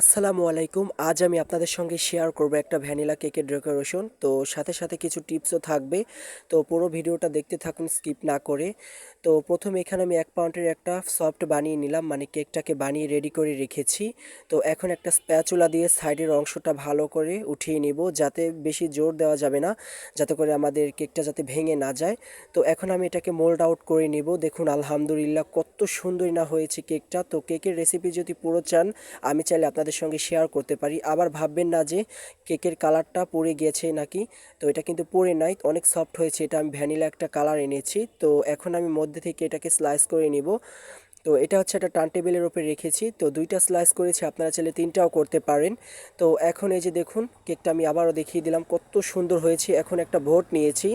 আসসালামু আলাইকুম। আজ আমি আপনাদের সঙ্গে শেয়ার করব একটা ভ্যানিলা কেকের ডেকোরেশন। তো সাথে সাথে কিছু টিপসও থাকবে। তো পুরো ভিডিওটা দেখতে থাকুন স্কিপ না করে। তো প্রথমে এখানে আমি 1 পাউন্ডের একটা সফট বানিয়ে নিলাম, মানে কেকটাকে বানিয়ে রেডি করে রেখেছি। তো এখন একটা স্প্যাচুলা দিয়ে সাইডের অংশটা ভালো করে উঠিয়ে নিব, যাতে বেশি জোর দেওয়া যাবে না, যাতে করে আমাদের কেকটা যাতে ভেঙে না যায়। তো এখন আমি এটাকে মোল্ড আউট করে নিব। দেখুন আলহামদুলিল্লাহ কত সুন্দর না হয়েছে কেকটা। তো কেকের রেসিপি যদি পুরো চান, আমি চাইলে আপনাদের সঙ্গে শেয়ার করতে পারি। আবার ভাববেন না যে কেকের কালারটা পুড়ে গিয়েছে নাকি। তো এটা কিন্তু পুড়ে নাই, অনেক সফট হয়েছে। এটা আমি ভ্যানিলা একটা কালার এনেছি। তো এখন আমি মধ্যে থেকে এটাকে স্লাইস করে নিব। তো এটা হচ্ছে একটা টার্ন টেবিলের উপরে রেখেছি। তো 2টা স্লাইস করেছি, আপনারা চাইলে 3টাও করতে পারেন। তো এখন এই যে দেখুন কেকটা আমি আবারও দেখিয়ে দিলাম কত সুন্দর হয়েছে। এখন একটা ভোট নিয়েছি।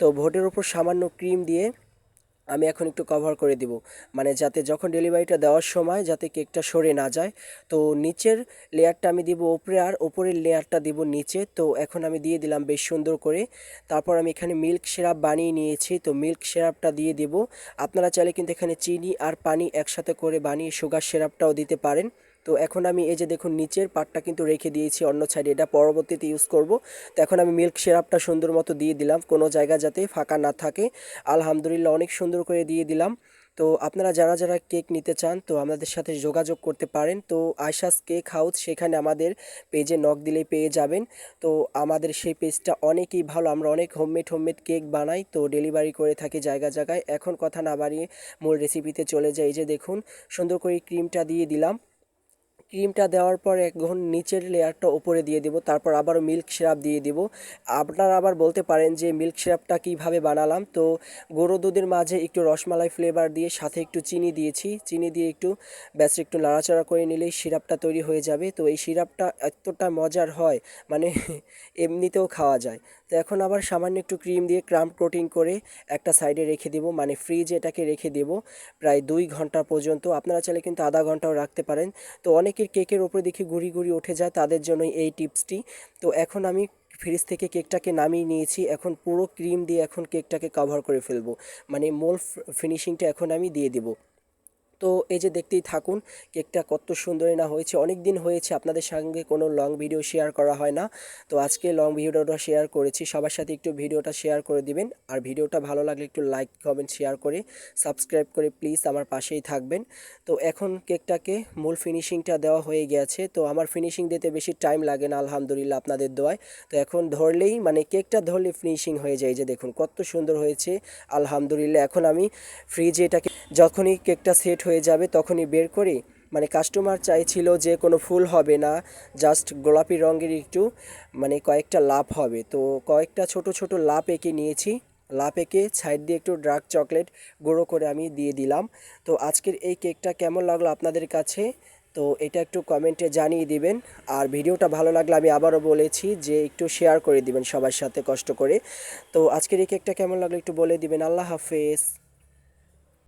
তো ভোটের উপর সামান্য ক্রিম দিয়ে আমি এখন একটু কভার করে দিব, মানে যাতে যখন ডেলিভারিটা দেওয়ার সময় যাতে কেকটা সরে না যায়। তো নিচের লেয়ারটা আমি দিব উপরে, আর ওপরের লেয়ারটা দিব নিচে। তো এখন আমি দিয়ে দিলাম বেশ সুন্দর করে। তারপর আমি এখানে মিল্ক সিরাপ বানিয়ে নিয়েছি। তো মিল্ক সিরাপটা দিয়ে দিব। আপনারা চাইলে কিন্তু এখানে চিনি আর পানি একসাথে করে বানিয়ে সুগার সিরাপটাও দিতে পারেন। তো এখন আমি এই যে দেখুন নিচের পার্টটা কিন্তু রেখে দিয়েছি অন্য সাইডে, এটা পরবর্তীতে ইউজ করব। তো এখন আমি মিল্ক সিরাপটা সুন্দর মতো দিয়ে দিলাম, কোনো জায়গা যাতে ফাঁকা না থাকে। আলহামদুলিল্লাহ অনেক সুন্দর করে দিয়ে দিলাম। তো আপনারা যারা যারা কেক নিতে চান, তো আমাদের সাথে যোগাযোগ করতে পারেন। তো আয়শাস কেক হাউস, সেখানে আমাদের পেজে নক দিলেই পেয়ে যাবেন। তো আমাদের সেই পেজটা অনেকই ভালো, আমরা অনেক হোমমেড কেক বানাই, তো ডেলিভারি করে থাকি জায়গায় জায়গায়। এখন কথা না বাড়িয়ে মূল রেসিপিতে চলে যাই। এই যে দেখুন সুন্দর করে ক্রিমটা দিয়ে দিলাম। ক্রিমটা দেওয়ার পর এখন নিচের লেয়ারটা উপরে দিয়ে দিব, তারপর আবারও মিল্ক সিরাপ দিয়ে দিব। আপনারা আবার বলতে পারেন যে মিল্ক সিরাপটা কীভাবে বানালাম। তো গুঁড়ো দুধের মাঝে একটু রসমালাই ফ্লেভার দিয়ে সাথে একটু চিনি দিয়েছি, চিনি দিয়ে একটু ব্যাস একটু নাড়াচাড়া করে নিলেই সিরাপটা তৈরি হয়ে যাবে। তো এই সিরাপটা এতটা মজার হয়, মানে এমনিতেও খাওয়া যায়। তো এখন আবার সামান্য একটু ক্রিম দিয়ে ক্রাম্ব কোটিং করে একটা সাইডে রেখে দেব, মানে ফ্রিজে এটাকে রেখে দেব প্রায় 2 ঘন্টা পর্যন্ত। আপনারা চাইলে কিন্তু আধা ঘন্টাও রাখতে পারেন। তো অনেকের কেকের ওপরে দেখি গুঁড়ি গুঁড়ি উঠে যায়, তাদের জন্যই এই টিপসটি। তো এখন আমি ফ্রিজ থেকে কেকটাকে নামিয়ে নিয়েছি। এখন পুরো ক্রিম দিয়ে এখন কেকটাকে কভার করে ফেলবো, মানে মূল ফিনিশিংটা এখন আমি দিয়ে দেবো। তো এই যে দেখতেই থাকুন কেকটা কত সুন্দরই না হয়েছে। অনেক দিন হয়েছে আপনাদের সঙ্গে কোনো লং ভিডিও শেয়ার করা হয় না। তো আজকে লং ভিডিওটা শেয়ার করেছি, সবার সাথে একটু ভিডিওটা শেয়ার করে দিবেন। আর ভিডিওটা ভালো লাগলে একটু লাইক কমেন্ট শেয়ার করে সাবস্ক্রাইব করে প্লিজ আমার পাশেই থাকবেন। তো এখন কেকটাকে মূল ফিনিশিংটা দেওয়া হয়ে গেছে। তো আমার ফিনিশিং দিতে বেশি টাইম লাগে না আলহামদুলিল্লাহ আপনাদের দোয়ায়। তো এখন ধরলেই, মানে কেকটা ধরলে ফিনিশিং হয়ে যায়। যে দেখুন কত সুন্দর হয়েছে আলহামদুলিল্লাহ। এখন আমি ফ্রিজে এটাকে যখনই কেকটা সেট হয়ে যাবে তখনই বের করি। মানে কাস্টমার চাইছিল যে কোনো ফুল হবে না, জাস্ট গোলাপি রঙের একটু, মানে কয়েকটা লাভ হবে। তো কয়েকটা ছোট ছোট লাভ এঁকে নিয়েছি। লাভ এঁকে সাইড দিয়ে একটু ডার্ক চকলেট গুঁড়ো করে আমি দিয়ে দিলাম। তো আজকের এই কেকটা কেমন লাগলো আপনাদের কাছে, তো এটা একটু কমেন্টে জানিয়ে দিবেন। আর ভিডিওটা ভালো লাগলে আমি আবারও বলেছি যে একটু শেয়ার করে দিবেন সবার সাথে কষ্ট করে। তো আজকের এই কেকটা কেমন লাগলো একটু বলে দিবেন। আল্লাহ হাফেজ।